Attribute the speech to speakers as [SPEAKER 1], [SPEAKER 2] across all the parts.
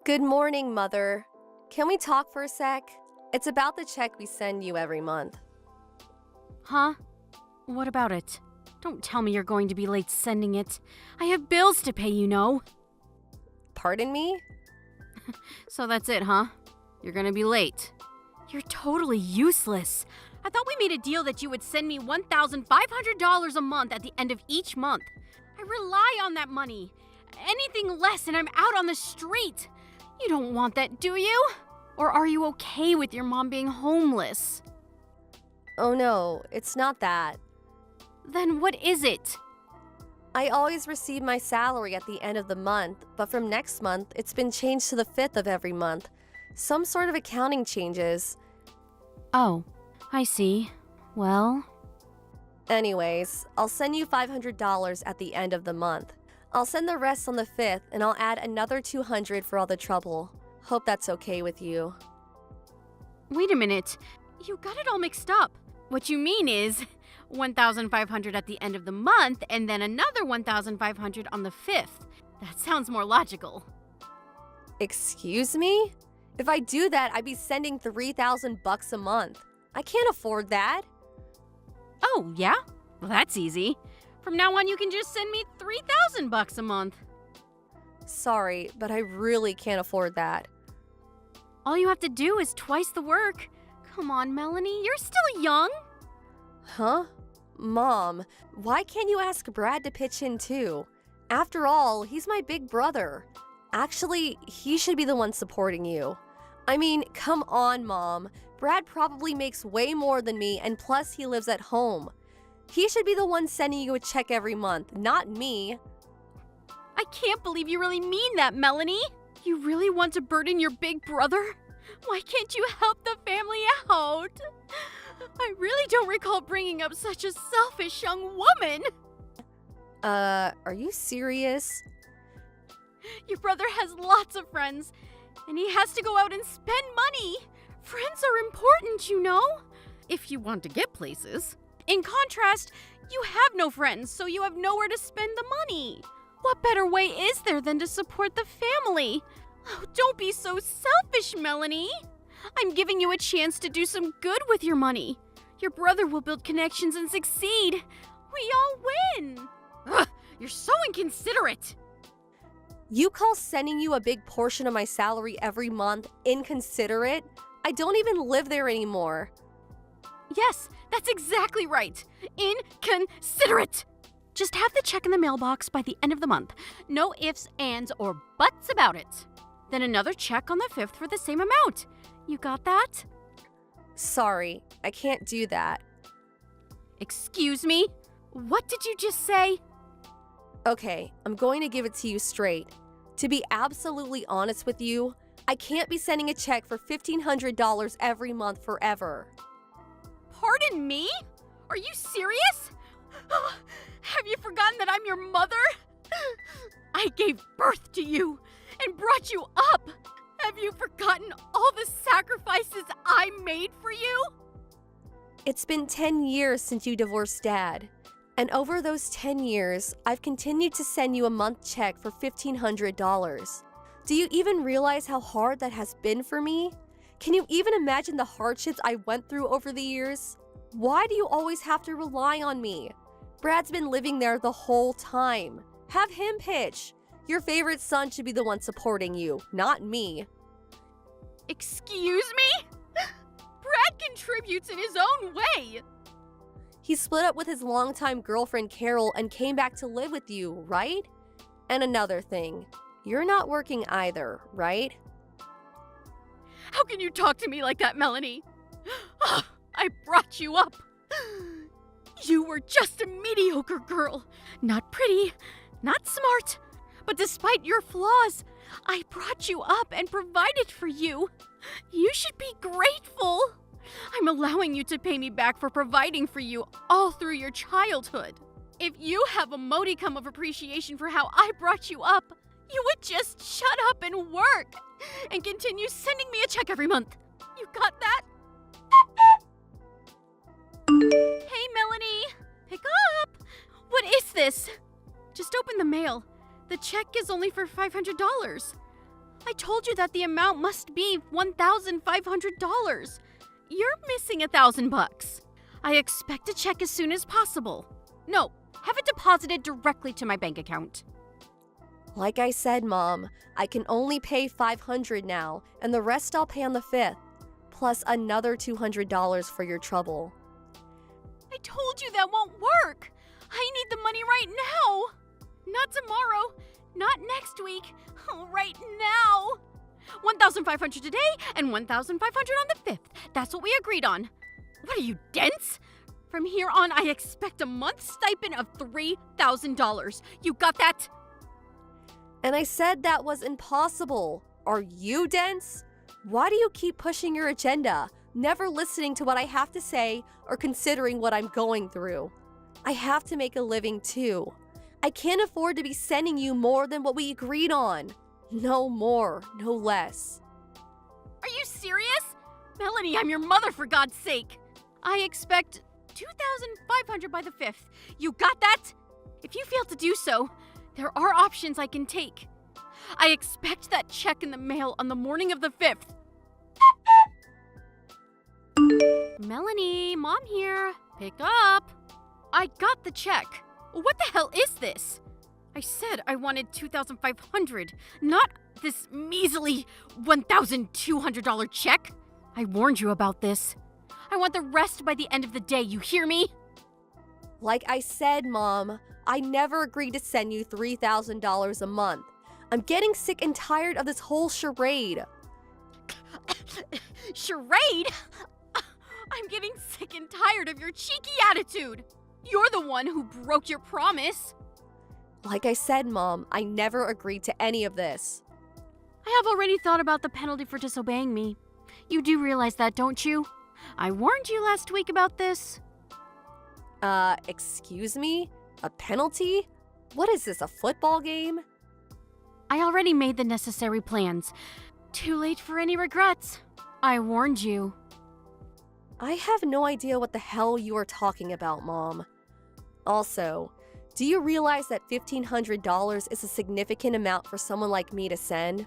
[SPEAKER 1] Good morning, Mother. Can we talk for a sec? It's about the check we send you every month.
[SPEAKER 2] Huh? What about it? Don't tell me you're going to be late sending it. I have bills to pay, you know.
[SPEAKER 1] Pardon me?
[SPEAKER 2] So that's it, huh? You're gonna be late. You're totally useless. I thought we made a deal that you would send me $1,500 a month at the end of each month. I rely on that money. Anything less and I'm out on the street. You don't want that, do you? Or are you okay with your mom being homeless?
[SPEAKER 1] Oh no, it's not that.
[SPEAKER 2] Then what is it?
[SPEAKER 1] I always receive my salary at the end of the month, but from next month, it's been changed to the 5th of every month. Some sort of accounting changes.
[SPEAKER 2] Oh, I see. Well,
[SPEAKER 1] Anyways, I'll send you $500 at the end of the month. I'll send the rest on the 5th, and I'll add another $200 for all the trouble. Hope that's okay with you.
[SPEAKER 2] wait a minute. You got it all mixed up. What you mean is $1,500 at the end of the month and then another $1,500 on the 5th. That sounds more logical.
[SPEAKER 1] Excuse me? If I do that, I'd be sending $3,000 a month. I can't afford that.
[SPEAKER 2] Oh, yeah? Well, that's easy. From now on, you can just send me $3,000 a month.
[SPEAKER 1] Sorry, but I really can't afford that.
[SPEAKER 2] All you have to do is twice the work. Come on, Melanie, you're still young.
[SPEAKER 1] Huh? Mom, why can't you ask Brad to pitch in too? After all, he's my big brother. Actually, he should be the one supporting you. I mean, come on, Mom. Brad probably makes way more than me, and plus he lives at home. He should be the one sending you a check every month, not me.
[SPEAKER 2] I can't believe you really mean that, Melanie. You really want to burden your big brother? Why can't you help the family out? I really don't recall bringing up such a selfish young woman.
[SPEAKER 1] Are you serious?
[SPEAKER 2] Your brother has lots of friends, and he has to go out and spend money. Friends are important, you know, if you want to get places. In contrast, you have no friends, so you have nowhere to spend the money. What better way is there than to support the family? Oh, don't be so selfish, Melanie. I'm giving you a chance to do some good with your money. Your brother will build connections and succeed. We all win. Ugh, you're so inconsiderate.
[SPEAKER 1] You call sending you a big portion of my salary every month inconsiderate? I don't even live there anymore.
[SPEAKER 2] Yes, that's exactly right. Inconsiderate. Just have the check in the mailbox by the end of the month. No ifs, ands, or buts about it. Then another check on the 5th for the same amount. You got that?
[SPEAKER 1] Sorry, I can't do that.
[SPEAKER 2] Excuse me? What did you just say?
[SPEAKER 1] Okay, I'm going to give it to you straight. To be absolutely honest with you, I can't be sending a check for $1,500 every month forever.
[SPEAKER 2] Pardon me? Are you serious? Have you forgotten that I'm your mother? I gave birth to you and brought you up. Have you forgotten all the sacrifices I made for you?
[SPEAKER 1] It's been 10 years since you divorced Dad. And over those 10 years, I've continued to send you a month check for $1,500. Do you even realize how hard that has been for me? Can you even imagine the hardships I went through over the years? Why do you always have to rely on me? Brad's been living there the whole time. Have him pitch. Your favorite son should be the one supporting you, not me.
[SPEAKER 2] Excuse me? Brad contributes in his own way.
[SPEAKER 1] He split up with his longtime girlfriend Carol and came back to live with you, right? And another thing, you're not working either, right?
[SPEAKER 2] How can you talk to me like that, Melanie? I brought you up. You were just a mediocre girl. Not pretty, not smart. But despite your flaws, I brought you up and provided for you. You should be grateful. I'm allowing you to pay me back for providing for you all through your childhood. If you have a modicum of appreciation for how I brought you up, you would just shut up and work and continue sending me a check every month. You got that? Hey, Melanie, pick up. What is this? Just open the mail. The check is only for $500. I told you that the amount must be $1,500. You're missing $1,000. I expect a check as soon as possible. No, have it deposited directly to my bank account.
[SPEAKER 1] Like I said, Mom, I can only pay $500 now, and the rest I'll pay on the 5th, plus another $200 for your trouble.
[SPEAKER 2] I told you that won't work. I need the money right now. Not tomorrow, not next week, right now. $1,500 today and $1,500 on the 5th. That's what we agreed on. What are you, dense? From here on, I expect a month's stipend of $3,000. You got that?
[SPEAKER 1] And I said that was impossible. Are you dense? Why do you keep pushing your agenda, never listening to what I have to say or considering what I'm going through? I have to make a living too. I can't afford to be sending you more than what we agreed on. No more, no less.
[SPEAKER 2] Are you serious? Melanie, I'm your mother, for God's sake. I expect $2,500 by the 5th. You got that? If you fail to do so, there are options I can take. I expect that check in the mail on the morning of the 5th. Melanie, Mom here. Pick up. I got the check. What the hell is this? I said I wanted $2,500, not this measly $1,200 check. I warned you about this. I want the rest by the end of the day, you hear me?
[SPEAKER 1] Like I said, Mom, I never agreed to send you $3,000 a month. I'm getting sick and tired of this whole charade.
[SPEAKER 2] Charade? I'm getting sick and tired of your cheeky attitude. You're the one who broke your promise.
[SPEAKER 1] Like I said, Mom, I never agreed to any of this.
[SPEAKER 2] I have already thought about the penalty for disobeying me. You do realize that, don't you? I warned you last week about this.
[SPEAKER 1] Excuse me? A penalty? What is this, a football game?
[SPEAKER 2] I already made the necessary plans. Too late for any regrets. I warned you.
[SPEAKER 1] I have no idea what the hell you are talking about, Mom. Also, do you realize that $1,500 is a significant amount for someone like me to send?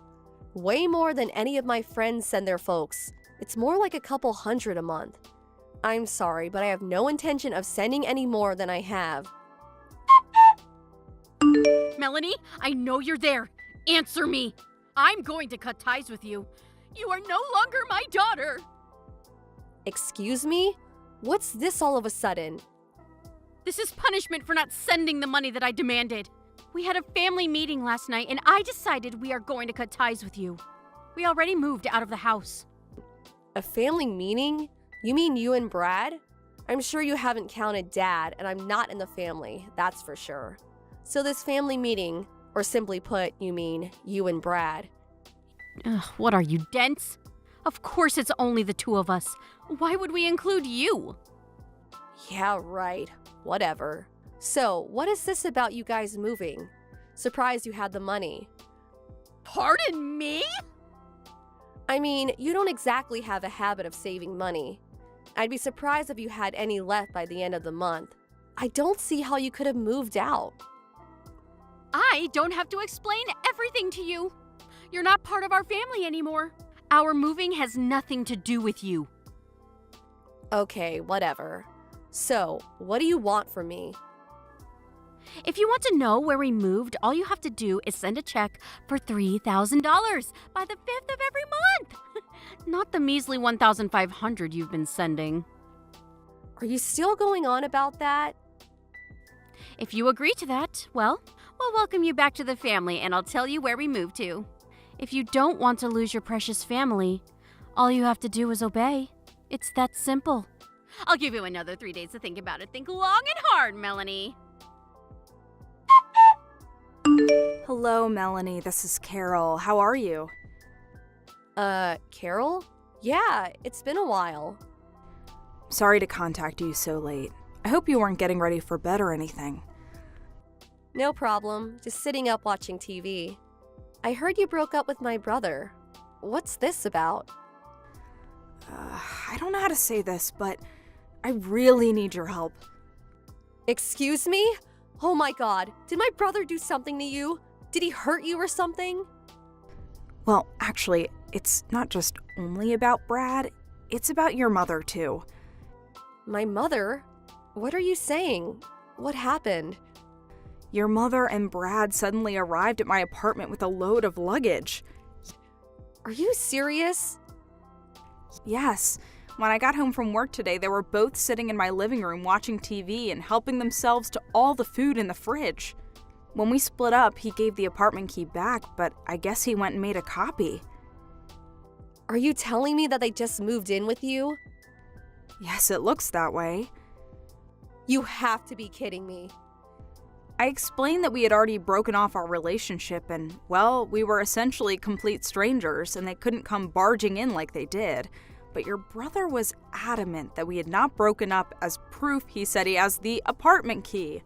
[SPEAKER 1] Way more than any of my friends send their folks. It's more like a couple hundred a month. I'm sorry, but I have no intention of sending any more than I have.
[SPEAKER 2] Melanie, I know you're there. Answer me. I'm going to cut ties with you. You are no longer my daughter.
[SPEAKER 1] Excuse me? What's this all of a sudden?
[SPEAKER 2] This is punishment for not sending the money that I demanded. We had a family meeting last night, and I decided we are going to cut ties with you. We already moved out of the house.
[SPEAKER 1] A family meeting? You mean you and Brad? I'm sure you haven't counted Dad, and I'm not in the family, that's for sure. So this family meeting, or simply put, you mean you and Brad.
[SPEAKER 2] Ugh, what are you, dense? Of course it's only the two of us. Why would we include you?
[SPEAKER 1] Yeah, right. Whatever. So, what is this about you guys moving? Surprised you had the money.
[SPEAKER 2] Pardon me?
[SPEAKER 1] I mean, you don't exactly have a habit of saving money. I'd be surprised if you had any left by the end of the month. I don't see how you could have moved out.
[SPEAKER 2] I don't have to explain everything to you. You're not part of our family anymore. Our moving has nothing to do with you.
[SPEAKER 1] Okay, whatever. So, what do you want from me?
[SPEAKER 2] If you want to know where we moved, all you have to do is send a check for $3,000 by the 5th of every month. Not the measly $1,500 you've been sending.
[SPEAKER 1] Are you still going on about that?
[SPEAKER 2] If you agree to that, well, we'll welcome you back to the family and I'll tell you where we moved to. If you don't want to lose your precious family, all you have to do is obey. It's that simple. I'll give you another 3 days to think about it. Think long and hard, Melanie.
[SPEAKER 3] Hello, Melanie. This is Carol. How are you?
[SPEAKER 1] Carol? Yeah, it's been a while.
[SPEAKER 3] Sorry to contact you so late. I hope you weren't getting ready for bed or anything.
[SPEAKER 1] No problem. Just sitting up watching TV. I heard you broke up with my brother. What's this about?
[SPEAKER 3] I don't know how to say this, but I really need your help.
[SPEAKER 1] Excuse me? Oh my god, did my brother do something to you? Did he hurt you or something?
[SPEAKER 3] Well, actually, it's not just only about Brad, it's about your mother too.
[SPEAKER 1] My mother? What are you saying? What happened?
[SPEAKER 3] Your mother and Brad suddenly arrived at my apartment with a load of luggage.
[SPEAKER 1] Are you serious?
[SPEAKER 3] Yes. When I got home from work today, they were both sitting in my living room watching TV and helping themselves to all the food in the fridge. When we split up, he gave the apartment key back, but I guess he went and made a copy.
[SPEAKER 1] Are you telling me that they just moved in with you?
[SPEAKER 3] Yes, it looks that way.
[SPEAKER 1] You have to be kidding me.
[SPEAKER 3] I explained that we had already broken off our relationship and, well, we were essentially complete strangers and they couldn't come barging in like they did. But your brother was adamant that we had not broken up. As proof, he said he has the apartment key.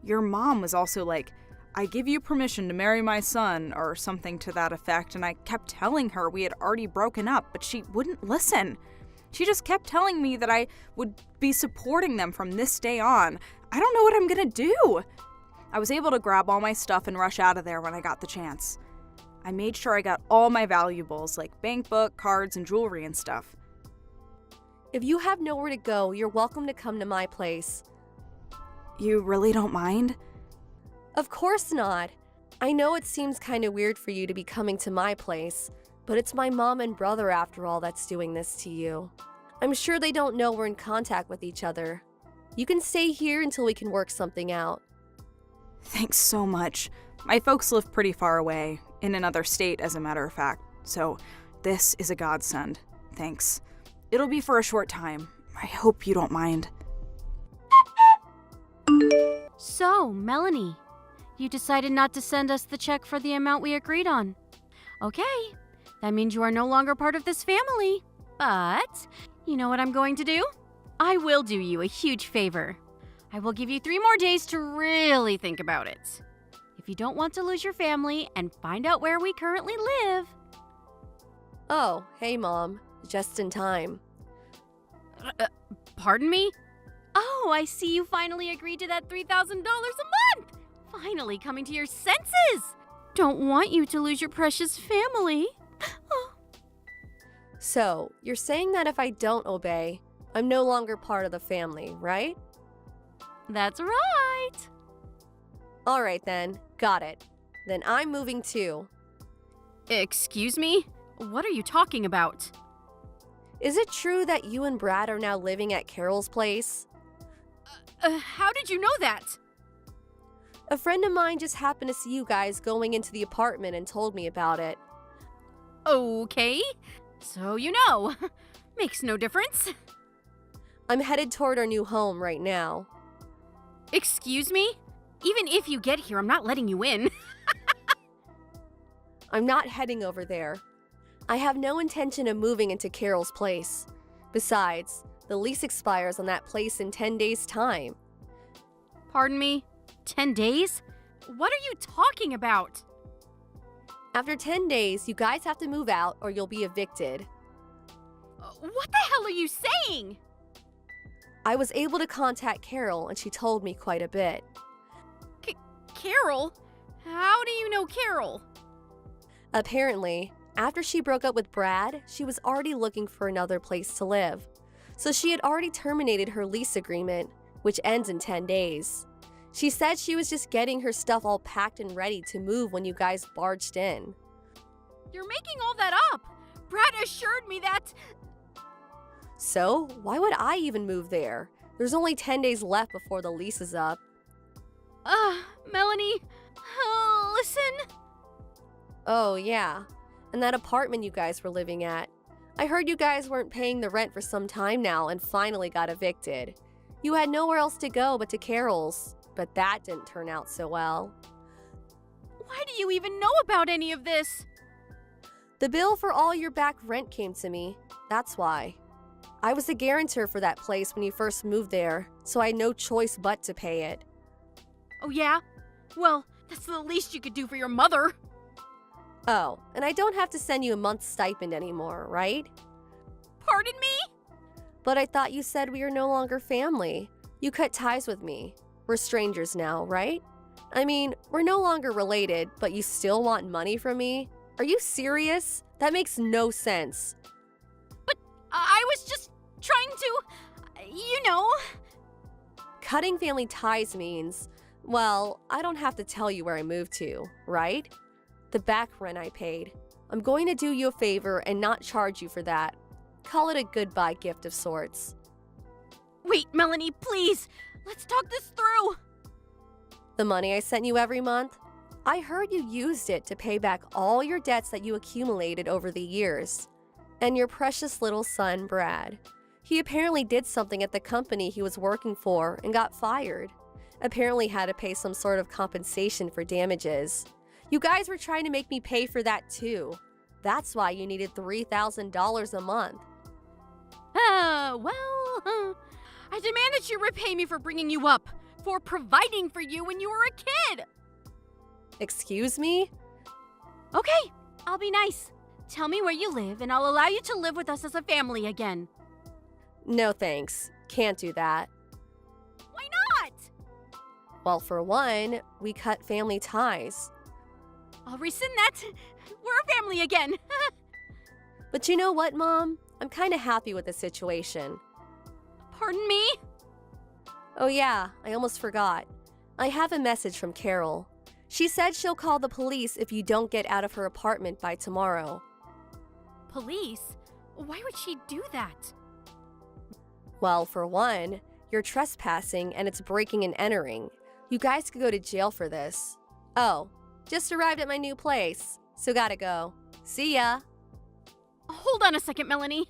[SPEAKER 3] Your mom was also like, I give you permission to marry my son, or something to that effect, and I kept telling her we had already broken up, but she wouldn't listen. She just kept telling me that I would be supporting them from this day on. I don't know what I'm gonna do. I was able to grab all my stuff and rush out of there when I got the chance. I made sure I got all my valuables, like bank book, cards, and jewelry and stuff.
[SPEAKER 1] If you have nowhere to go, you're welcome to come to my place.
[SPEAKER 3] You really don't mind?
[SPEAKER 1] Of course not. I know it seems kind of weird for you to be coming to my place, but it's my mom and brother after all that's doing this to you. I'm sure they don't know we're in contact with each other. You can stay here until we can work something out.
[SPEAKER 3] Thanks so much. My folks live pretty far away, in another state as a matter of fact, so this is a godsend. Thanks. It'll be for a short time. I hope you don't mind.
[SPEAKER 2] So, Melanie, you decided not to send us the check for the amount we agreed on. Okay, that means you are no longer part of this family. But, you know what I'm going to do? I will do you a huge favor. I will give you 3 more days to really think about it. If you don't want to lose your family and find out where we currently live.
[SPEAKER 1] Oh, hey Mom. Just in time.
[SPEAKER 2] Pardon me? Oh, I see you finally agreed to that $3,000 a month! Finally coming to your senses! Don't want you to lose your precious family.
[SPEAKER 1] So, you're saying that if I don't obey, I'm no longer part of the family, right?
[SPEAKER 2] That's right.
[SPEAKER 1] All right then, got it. Then I'm moving too.
[SPEAKER 2] Excuse me? What are you talking about?
[SPEAKER 1] Is it true that you and Brad are now living at Carol's place?
[SPEAKER 2] How did you know that?
[SPEAKER 1] A friend of mine just happened to see you guys going into the apartment and told me about it.
[SPEAKER 2] Okay. So you know. Makes no difference.
[SPEAKER 1] I'm headed toward our new home right now.
[SPEAKER 2] Excuse me? Even if you get here, I'm not letting you in.
[SPEAKER 1] I'm not heading over there. I have no intention of moving into Carol's place. Besides, the lease expires on that place in 10 days' time.
[SPEAKER 2] Pardon me? 10 days? What are you talking about?
[SPEAKER 1] After 10 days, you guys have to move out or you'll be evicted.
[SPEAKER 2] What the hell are you saying?
[SPEAKER 1] I was able to contact Carol and she told me quite a bit.
[SPEAKER 2] Carol? How do you know Carol?
[SPEAKER 1] Apparently, after she broke up with Brad, she was already looking for another place to live. So she had already terminated her lease agreement, which ends in 10 days. She said she was just getting her stuff all packed and ready to move when you guys barged in.
[SPEAKER 2] You're making all that up. Brad assured me that...
[SPEAKER 1] So, why would I even move there? There's only 10 days left before the lease is up.
[SPEAKER 2] Melanie, listen.
[SPEAKER 1] Oh, yeah. And that apartment you guys were living at. I heard you guys weren't paying the rent for some time now and finally got evicted. You had nowhere else to go but to Carol's, but that didn't turn out so well.
[SPEAKER 2] Why do you even know about any of this?
[SPEAKER 1] The bill for all your back rent came to me. That's why. I was the guarantor for that place when you first moved there, so I had no choice but to pay it.
[SPEAKER 2] Oh, yeah? Well, that's the least you could do for your mother.
[SPEAKER 1] Oh, and I don't have to send you a month's stipend anymore, right?
[SPEAKER 2] Pardon me?
[SPEAKER 1] But I thought you said we are no longer family. You cut ties with me. We're strangers now, right? I mean, we're no longer related, but you still want money from me? Are you serious? That makes no sense.
[SPEAKER 2] But I was just trying to,
[SPEAKER 1] Cutting family ties means, well, I don't have to tell you where I moved to, right? The back rent I paid. I'm going to do you a favor and not charge you for that. Call it a goodbye gift of sorts.
[SPEAKER 2] Wait, Melanie, please. Let's talk this through.
[SPEAKER 1] The money I sent you every month? I heard you used it to pay back all your debts that you accumulated over the years. And your precious little son, Brad. He apparently did something at the company he was working for and got fired. Apparently had to pay some sort of compensation for damages. You guys were trying to make me pay for that too. That's why you needed $3,000 a month.
[SPEAKER 2] I demand that you repay me for bringing you up, for providing for you when you were a kid.
[SPEAKER 1] Excuse me?
[SPEAKER 2] Okay, I'll be nice. Tell me where you live and I'll allow you to live with us as a family again.
[SPEAKER 1] No thanks. Can't do that.
[SPEAKER 2] Why not?
[SPEAKER 1] Well, for one, we cut family ties.
[SPEAKER 2] I'll rescind that. We're a family again.
[SPEAKER 1] But you know what, Mom? I'm kind of happy with the situation.
[SPEAKER 2] Pardon me?
[SPEAKER 1] Oh yeah, I almost forgot. I have a message from Carol. She said she'll call the police if you don't get out of her apartment by tomorrow.
[SPEAKER 2] Police? Why would she do that?
[SPEAKER 1] Well, for one, you're trespassing and it's breaking and entering. You guys could go to jail for this. Oh, just arrived at my new place, so gotta go. See ya.
[SPEAKER 2] Hold on a second, Melanie.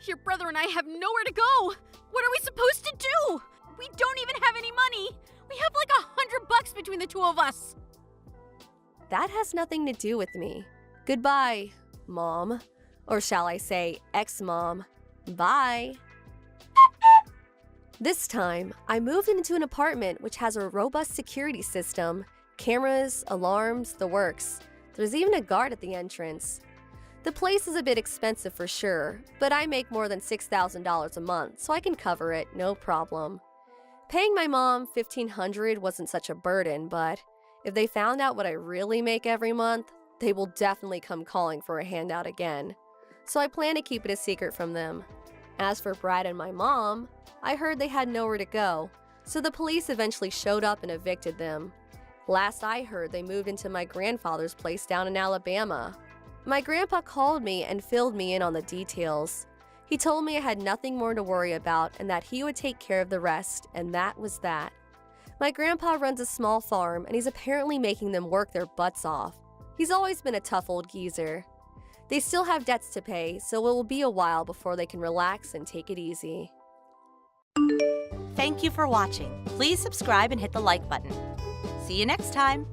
[SPEAKER 2] Your brother and I have nowhere to go. What are we supposed to do? We don't even have any money. We have like $100 between the two of us.
[SPEAKER 1] That has nothing to do with me. Goodbye, Mom. Or shall I say, ex-mom. Bye. This time, I moved into an apartment which has a robust security system, cameras, alarms, the works. There's even a guard at the entrance. The place is a bit expensive for sure, but I make more than $6,000 a month, so I can cover it, no problem. Paying my mom $1,500 wasn't such a burden, but if they found out what I really make every month, they will definitely come calling for a handout again. So I plan to keep it a secret from them. As for Brad and my mom, I heard they had nowhere to go, so the police eventually showed up and evicted them. Last I heard, they moved into my grandfather's place down in Alabama. My grandpa called me and filled me in on the details. He told me I had nothing more to worry about and that he would take care of the rest, and that was that. My grandpa runs a small farm and he's apparently making them work their butts off. He's always been a tough old geezer. They still have debts to pay, so it will be a while before they can relax and take it easy.
[SPEAKER 4] Thank you for watching. Please subscribe and hit the like button. See you next time.